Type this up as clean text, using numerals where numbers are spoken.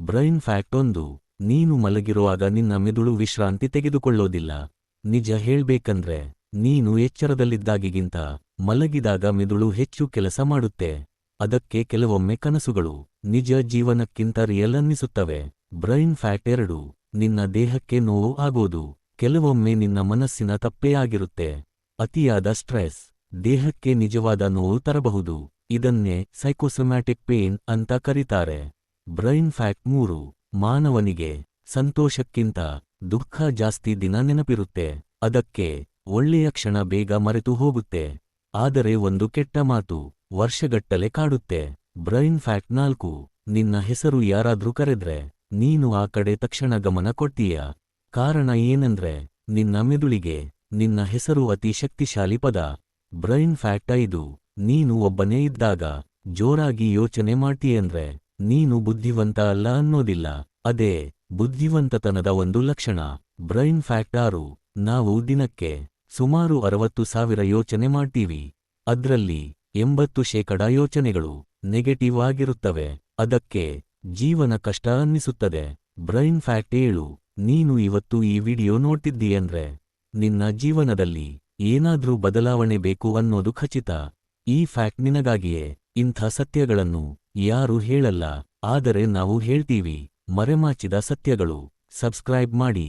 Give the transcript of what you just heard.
Brain fact 1. ನೀನು ಮಲಗಿರುವಾಗ ನಿನ್ನ ಮೆದುಳು ವಿಶ್ರಾಂತಿ ತೆಗೆದುಕೊಳ್ಳೋದಿಲ್ಲ. ನಿಜ ಹೇಳ್ಬೇಕಂದ್ರೆ ನೀನು ಎಚ್ಚರದಲ್ಲಿದ್ದಾಗಿಗಿಂತ ಮಲಗಿದಾಗ ಮೆದುಳು ಹೆಚ್ಚು ಕೆಲಸ ಮಾಡುತ್ತೆ. ಅದಕ್ಕೆ ಕೆಲವೊಮ್ಮೆ ಕನಸುಗಳು ನಿಜ ಜೀವನಕ್ಕಿಂತ ರಿಯಲ್ ಅನ್ನಿಸುತ್ತವೆ. Brain fact 2. ನಿನ್ನ ದೇಹಕ್ಕೆ ನೋವು ಆಗೋದು ಕೆಲವೊಮ್ಮೆ ನಿನ್ನ ಮನಸ್ಸಿನ ತಪ್ಪೇ ಆಗಿರುತ್ತೆ. ಅತಿಯಾದ ಸ್ಟ್ರೆಸ್ ದೇಹಕ್ಕೆ ನಿಜವಾದ ನೋವು ತರಬಹುದು. ಇದನ್ನೇ ಸೈಕೋಸೊಮ್ಯಾಟಿಕ್ ಪೇನ್ ಅಂತ ಕರೀತಾರೆ. Brain fact 3. ಮಾನವನಿಗೆ ಸಂತೋಷಕ್ಕಿಂತ ದುಃಖ ಜಾಸ್ತಿ ದಿನ ನೆನಪಿರುತ್ತೆ. ಅದಕ್ಕೆ ಒಳ್ಳೆಯ ಕ್ಷಣ ಬೇಗ ಮರೆತು ಹೋಗುತ್ತೆ. ಆದರೆ ಒಂದು ಕೆಟ್ಟ ಮಾತು ವರ್ಷಗಟ್ಟಲೆ ಕಾಡುತ್ತೆ. Brain fact 4. ನಿನ್ನ ಹೆಸರು ಯಾರಾದ್ರೂ ಕರೆದ್ರೆ ನೀನು ಆ ಕಡೆ ತಕ್ಷಣ ಗಮನ ಕೊಡ್ತೀಯ. ಕಾರಣ ಏನಂದ್ರೆ ನಿನ್ನ ಮೆದುಳಿಗೆ ನಿನ್ನ ಹೆಸರು ಅತಿ ಶಕ್ತಿಶಾಲಿ ಪದ. Brain fact 5. ನೀನು ಒಬ್ಬನೇ ಇದ್ದಾಗ ಜೋರಾಗಿ ಯೋಚನೆ ಮಾಡ್ತೀಯಂದ್ರೆ ನೀನು ಬುದ್ಧಿವಂತ ಅಲ್ಲ ಅನ್ನೋದಿಲ್ಲ. ಅದೇ ಬುದ್ಧಿವಂತತನದ ಒಂದು ಲಕ್ಷಣ. Brain fact 6. ನಾವು ದಿನಕ್ಕೆ ಸುಮಾರು 60,000 ಯೋಚನೆ ಮಾಡ್ತೀವಿ. ಅದ್ರಲ್ಲಿ 80% ಯೋಚನೆಗಳು ನೆಗೆಟಿವ್ ಆಗಿರುತ್ತವೆ. ಅದಕ್ಕೆ ಜೀವನ ಕಷ್ಟ ಅನ್ನಿಸುತ್ತದೆ. Brain fact 7. ನೀನು ಇವತ್ತು ಈ ವಿಡಿಯೋ ನೋಡ್ತಿದ್ದೀಯಂದ್ರೆ ನಿನ್ನ ಜೀವನದಲ್ಲಿ ಏನಾದ್ರೂ ಬದಲಾವಣೆ ಬೇಕು ಅನ್ನೋದು ಖಚಿತ. ಈ ಫ್ಯಾಕ್ಟ್ ನಿನಗಾಗಿಯೇ. ಇಂಥ ಸತ್ಯಗಳನ್ನು ಯಾರೂ ಹೇಳಲ್ಲ, ಆದರೆ ನಾವು ಹೇಳ್ತೀವಿ. ಮರೆಮಾಚಿದ ಸತ್ಯಗಳು. ಸಬ್ಸ್ಕ್ರೈಬ್ ಮಾಡಿ.